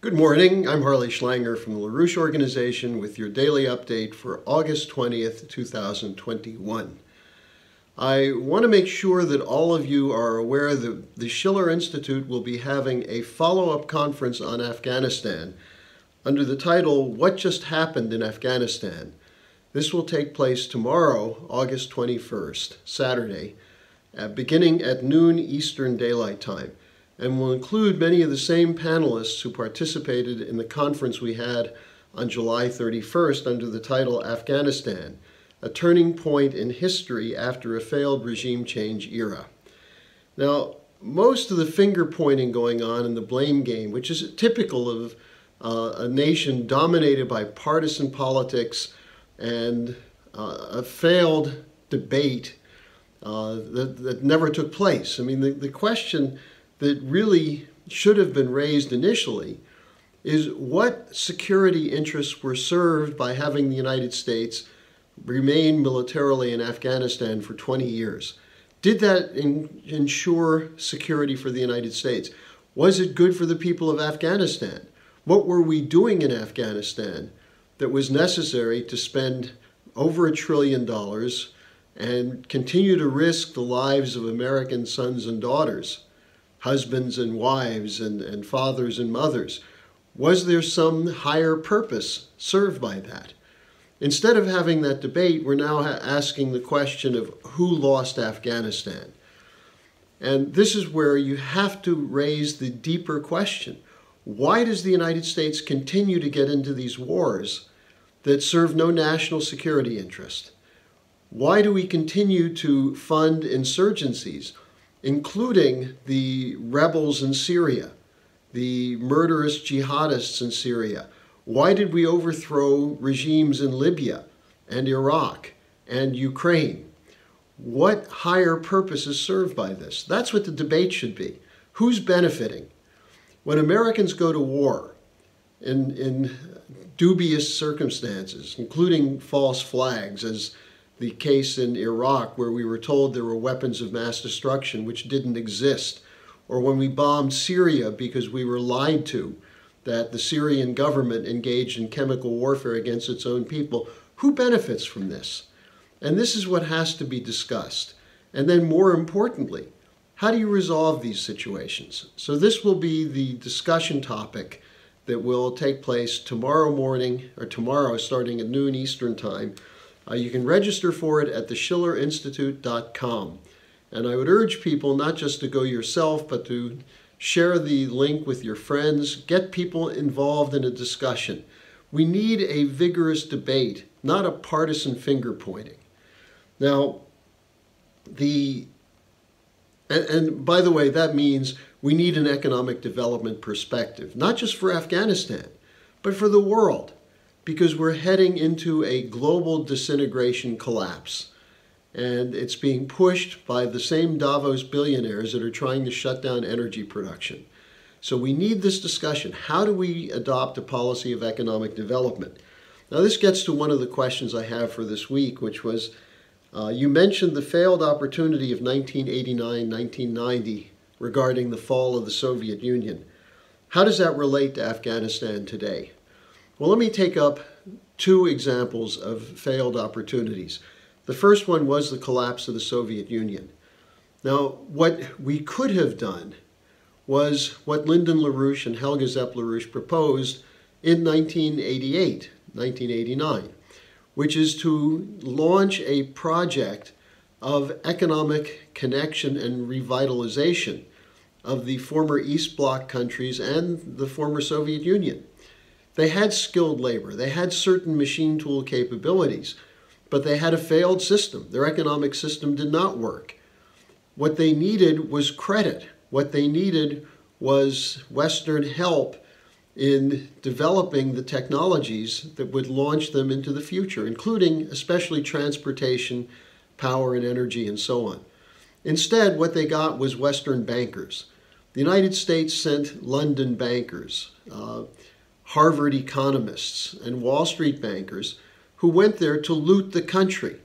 Good morning, I'm Harley Schlanger from the LaRouche Organization with your daily update for August 20th, 2021. I want to make sure that all of you are aware that the Schiller Institute will be having a follow-up conference on Afghanistan under the title, What Just Happened in Afghanistan? This will take place tomorrow, August 21st, Saturday, beginning at noon Eastern Daylight Time, and will include many of the same panelists who participated in the conference we had on July 31st under the title Afghanistan, a turning point in history after a failed regime change era. Now, most of the finger pointing going on in the blame game, which is typical of a nation dominated by partisan politics and a failed debate that never took place. I mean, the question that really should have been raised initially is what security interests were served by having the United States remain militarily in Afghanistan for 20 years? Did that ensure security for the United States? Was it good for the people of Afghanistan? What were we doing in Afghanistan that was necessary to spend over $1 trillion and continue to risk the lives of American sons and daughters, husbands and wives and fathers and mothers? Was there some higher purpose served by that? Instead of having that debate, we're now asking the question of who lost Afghanistan. And this is where you have to raise the deeper question. Why does the United States continue to get into these wars that serve no national security interest? Why do we continue to fund insurgencies, including the rebels in Syria, the murderous jihadists in Syria? Why did we overthrow regimes in Libya and Iraq and Ukraine? What higher purpose is served by this? That's what the debate should be. Who's benefiting? When Americans go to war in dubious circumstances, including false flags, as the case in Iraq where we were told there were weapons of mass destruction which didn't exist, or when we bombed Syria because we were lied to that the Syrian government engaged in chemical warfare against its own people. Who benefits from this? And this is what has to be discussed. And then more importantly, how do you resolve these situations? So this will be the discussion topic that will take place tomorrow morning, or tomorrow starting at noon Eastern Time. You can register for it at theschillerinstitute.com. And I would urge people not just to go yourself, but to share the link with your friends, get people involved in a discussion. We need a vigorous debate, not a partisan finger pointing. Now, and by the way, that means we need an economic development perspective, not just for Afghanistan, but for the world, because we're heading into a global disintegration collapse. And it's being pushed by the same Davos billionaires that are trying to shut down energy production. So we need this discussion. How do we adopt a policy of economic development? Now this gets to one of the questions I have for this week, which was, you mentioned the failed opportunity of 1989-1990 regarding the fall of the Soviet Union. How does that relate to Afghanistan today? Well, let me take up two examples of failed opportunities. The first one was the collapse of the Soviet Union. Now, what we could have done was what Lyndon LaRouche and Helga Zepp LaRouche proposed in 1988, 1989, which is to launch a project of economic connection and revitalization of the former East Bloc countries and the former Soviet Union. They had skilled labor, they had certain machine tool capabilities, but they had a failed system. Their economic system did not work. What they needed was credit. What they needed was Western help in developing the technologies that would launch them into the future, including especially transportation, power and energy, and so on. Instead, what they got was Western bankers. The United States sent London bankers, Harvard economists, and Wall Street bankers who went there to loot the country.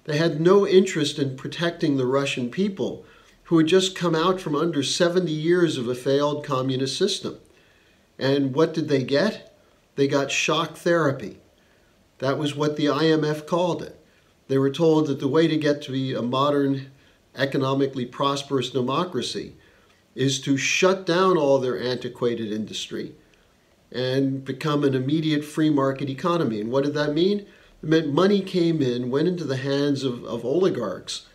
They had no interest in protecting the Russian people who had just come out from under 70 years of a failed communist system. And what did they get? They got shock therapy. That was what the IMF called it. They were told that the way to get to be a modern, economically prosperous democracy is to shut down all their antiquated industry and become an immediate free market economy. And what did that mean? It meant money came in, went into the hands of oligarchs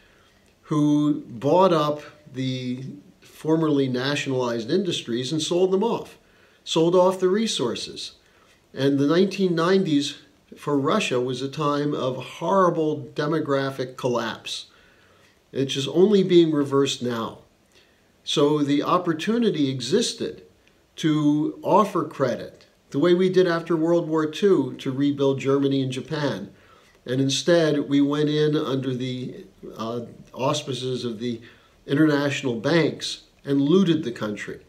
who bought up the formerly nationalized industries and sold them off, sold off the resources. And the 1990s for Russia was a time of horrible demographic collapse. It's just only being reversed now. So the opportunity existed to offer credit, the way we did after World War II, to rebuild Germany and Japan. And instead, we went in under the auspices of the international banks and looted the country.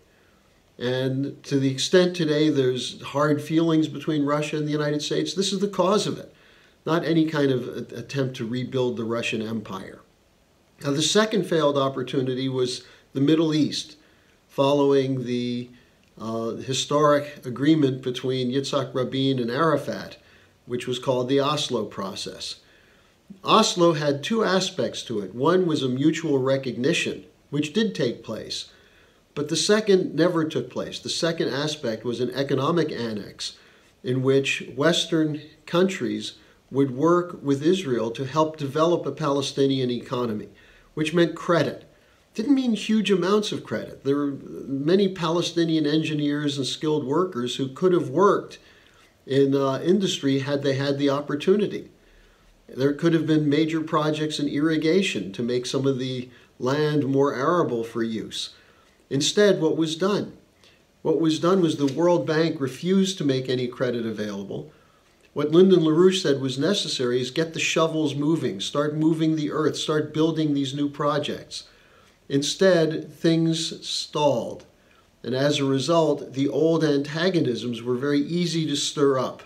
And to the extent today there's hard feelings between Russia and the United States, this is the cause of it, not any kind of attempt to rebuild the Russian Empire. Now, the second failed opportunity was the Middle East, following the historic agreement between Yitzhak Rabin and Arafat, which was called the Oslo process. Oslo had two aspects to it. One was a mutual recognition, which did take place, but the second never took place. The second aspect was an economic annex in which Western countries would work with Israel to help develop a Palestinian economy, which meant credit. Didn't mean huge amounts of credit. There were many Palestinian engineers and skilled workers who could have worked in industry had they had the opportunity. There could have been major projects in irrigation to make some of the land more arable for use. Instead, what was done? What was done was the World Bank refused to make any credit available. What Lyndon LaRouche said was necessary is get the shovels moving, start moving the earth, start building these new projects. Instead, things stalled. And as a result, the old antagonisms were very easy to stir up.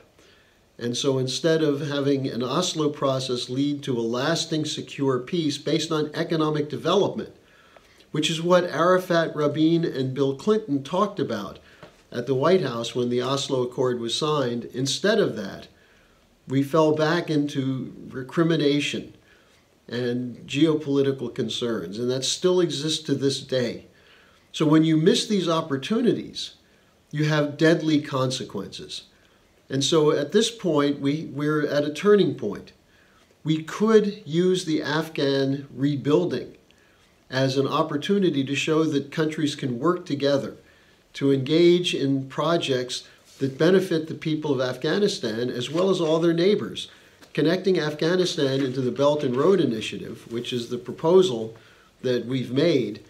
And so instead of having an Oslo process lead to a lasting, secure peace based on economic development, which is what Arafat, Rabin, and Bill Clinton talked about at the White House when the Oslo Accord was signed, instead of that, we fell back into recrimination and geopolitical concerns, and that still exists to this day. So when you miss these opportunities, you have deadly consequences. And so at this point, we're at a turning point. We could use the Afghan rebuilding as an opportunity to show that countries can work together to engage in projects that benefit the people of Afghanistan as well as all their neighbors. Connecting Afghanistan into the Belt and Road Initiative, which is the proposal that we've made,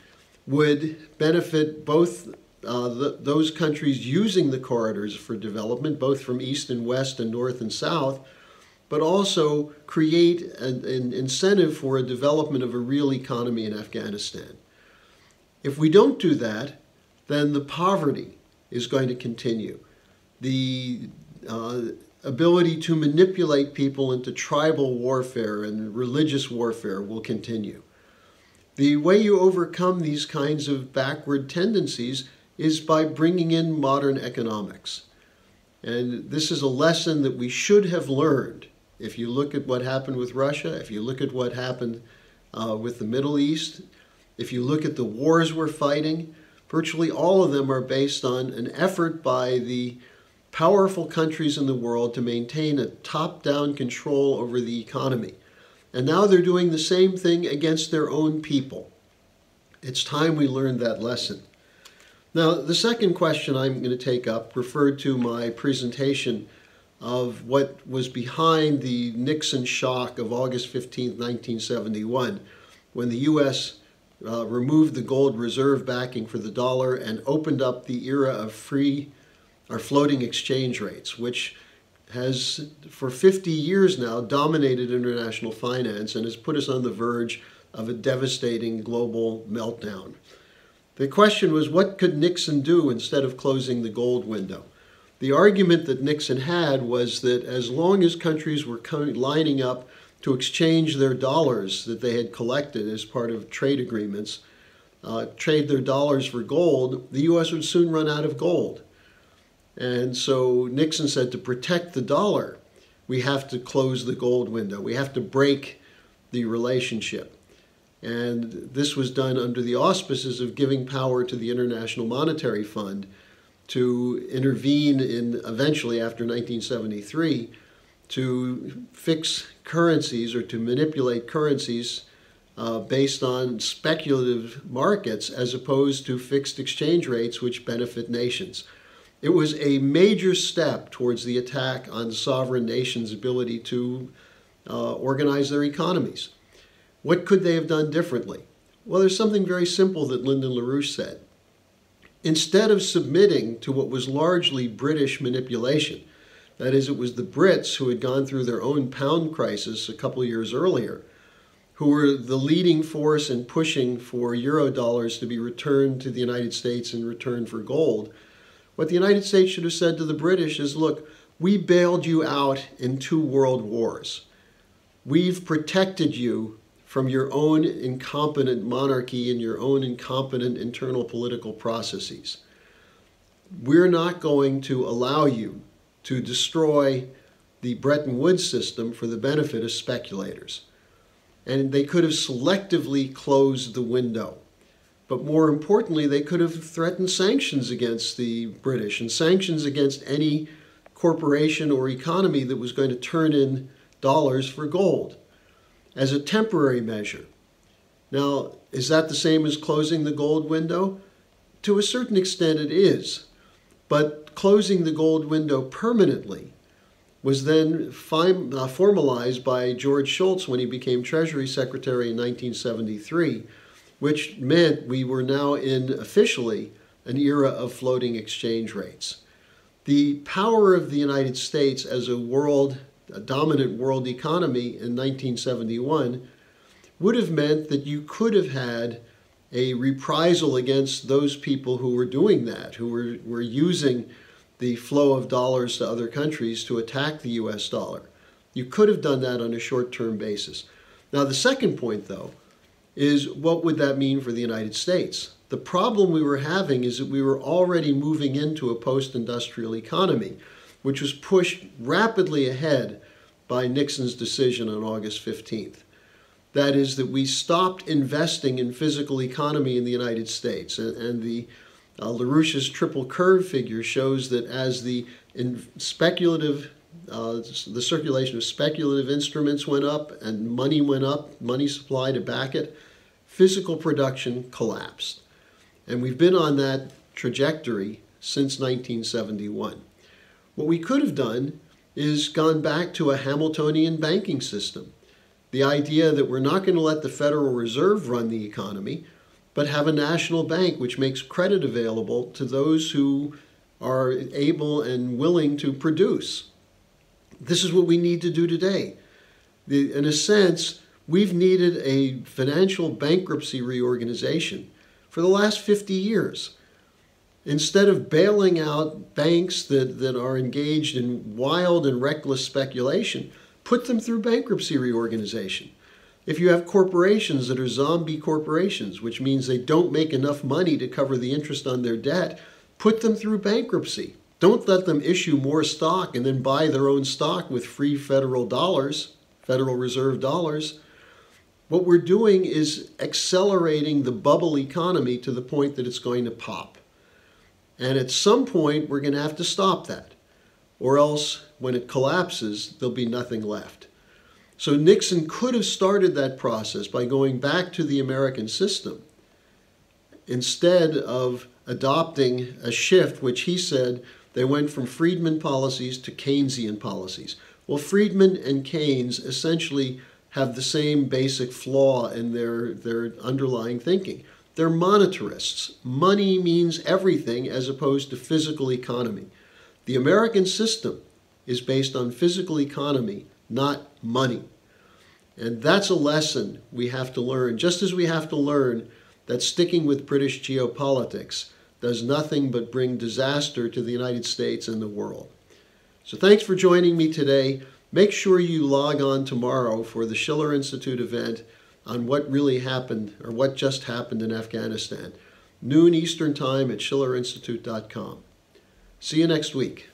would benefit both those countries using the corridors for development, both from east and west and north and south, but also create an incentive for a development of a real economy in Afghanistan. If we don't do that, then the poverty is going to continue. The ability to manipulate people into tribal warfare and religious warfare will continue. The way you overcome these kinds of backward tendencies is by bringing in modern economics. And this is a lesson that we should have learned. If you look at what happened with Russia, if you look at what happened with the Middle East, if you look at the wars we're fighting, virtually all of them are based on an effort by the powerful countries in the world to maintain a top-down control over the economy. And now they're doing the same thing against their own people. It's time we learned that lesson. Now, the second question I'm going to take up referred to my presentation of what was behind the Nixon shock of August 15, 1971, when the U.S. Removed the gold reserve backing for the dollar and opened up the era of free or floating exchange rates, which has for 50 years now dominated international finance and has put us on the verge of a devastating global meltdown. The question was, what could Nixon do instead of closing the gold window? The argument that Nixon had was that as long as countries were lining up to exchange their dollars that they had collected as part of trade agreements, trade their dollars for gold, the U.S. would soon run out of gold. And so Nixon said, to protect the dollar, we have to close the gold window. We have to break the relationship. And this was done under the auspices of giving power to the International Monetary Fund to intervene in, eventually after 1973, to fix currencies or to manipulate currencies based on speculative markets as opposed to fixed exchange rates which benefit nations. It was a major step towards the attack on sovereign nations' ability to organize their economies. What could they have done differently? Well, there's something very simple that Lyndon LaRouche said. Instead of submitting to what was largely British manipulation, that is, it was the Brits who had gone through their own pound crisis a couple years earlier, who were the leading force in pushing for euro dollars to be returned to the United States in return for gold. What the United States should have said to the British is, look, we bailed you out in 2 world wars. We've protected you from your own incompetent monarchy and your own incompetent internal political processes. We're not going to allow you to destroy the Bretton Woods system for the benefit of speculators. And they could have selectively closed the window. But more importantly, they could have threatened sanctions against the British and sanctions against any corporation or economy that was going to turn in dollars for gold as a temporary measure. Now, is that the same as closing the gold window? To a certain extent it is, but closing the gold window permanently was then formalized by George Shultz when he became Treasury Secretary in 1973, which meant we were now in, officially, an era of floating exchange rates. The power of the United States as a dominant world economy in 1971 would have meant that you could have had a reprisal against those people who were doing that, who were using the flow of dollars to other countries to attack the US dollar. You could have done that on a short-term basis. Now, the second point, though, is what would that mean for the United States? The problem we were having is that we were already moving into a post-industrial economy, which was pushed rapidly ahead by Nixon's decision on August 15th. That is, that we stopped investing in physical economy in the United States. And the LaRouche's triple curve figure shows that as the circulation of speculative instruments went up and money went up, money supply to back it, physical production collapsed. And we've been on that trajectory since 1971. What we could have done is gone back to a Hamiltonian banking system. The idea that we're not going to let the Federal Reserve run the economy, but have a national bank which makes credit available to those who are able and willing to produce. This is what we need to do today. In a sense, we've needed a financial bankruptcy reorganization for the last 50 years. Instead of bailing out banks that are engaged in wild and reckless speculation, put them through bankruptcy reorganization. If you have corporations that are zombie corporations, which means they don't make enough money to cover the interest on their debt, put them through bankruptcy. Don't let them issue more stock and then buy their own stock with free federal dollars, Federal Reserve dollars. What we're doing is accelerating the bubble economy to the point that it's going to pop. And at some point, we're going to have to stop that. Or else, when it collapses, there'll be nothing left. So Nixon could have started that process by going back to the American system instead of adopting a shift, which he said they went from Friedman policies to Keynesian policies. Well, Friedman and Keynes essentially have the same basic flaw in their underlying thinking. They're monetarists. Money means everything as opposed to physical economy. The American system is based on physical economy, not money. And that's a lesson we have to learn, just as we have to learn that sticking with British geopolitics does nothing but bring disaster to the United States and the world. So thanks for joining me today. Make sure you log on tomorrow for the Schiller Institute event on what really happened, or what just happened in Afghanistan. Noon Eastern Time at schillerinstitute.com. See you next week.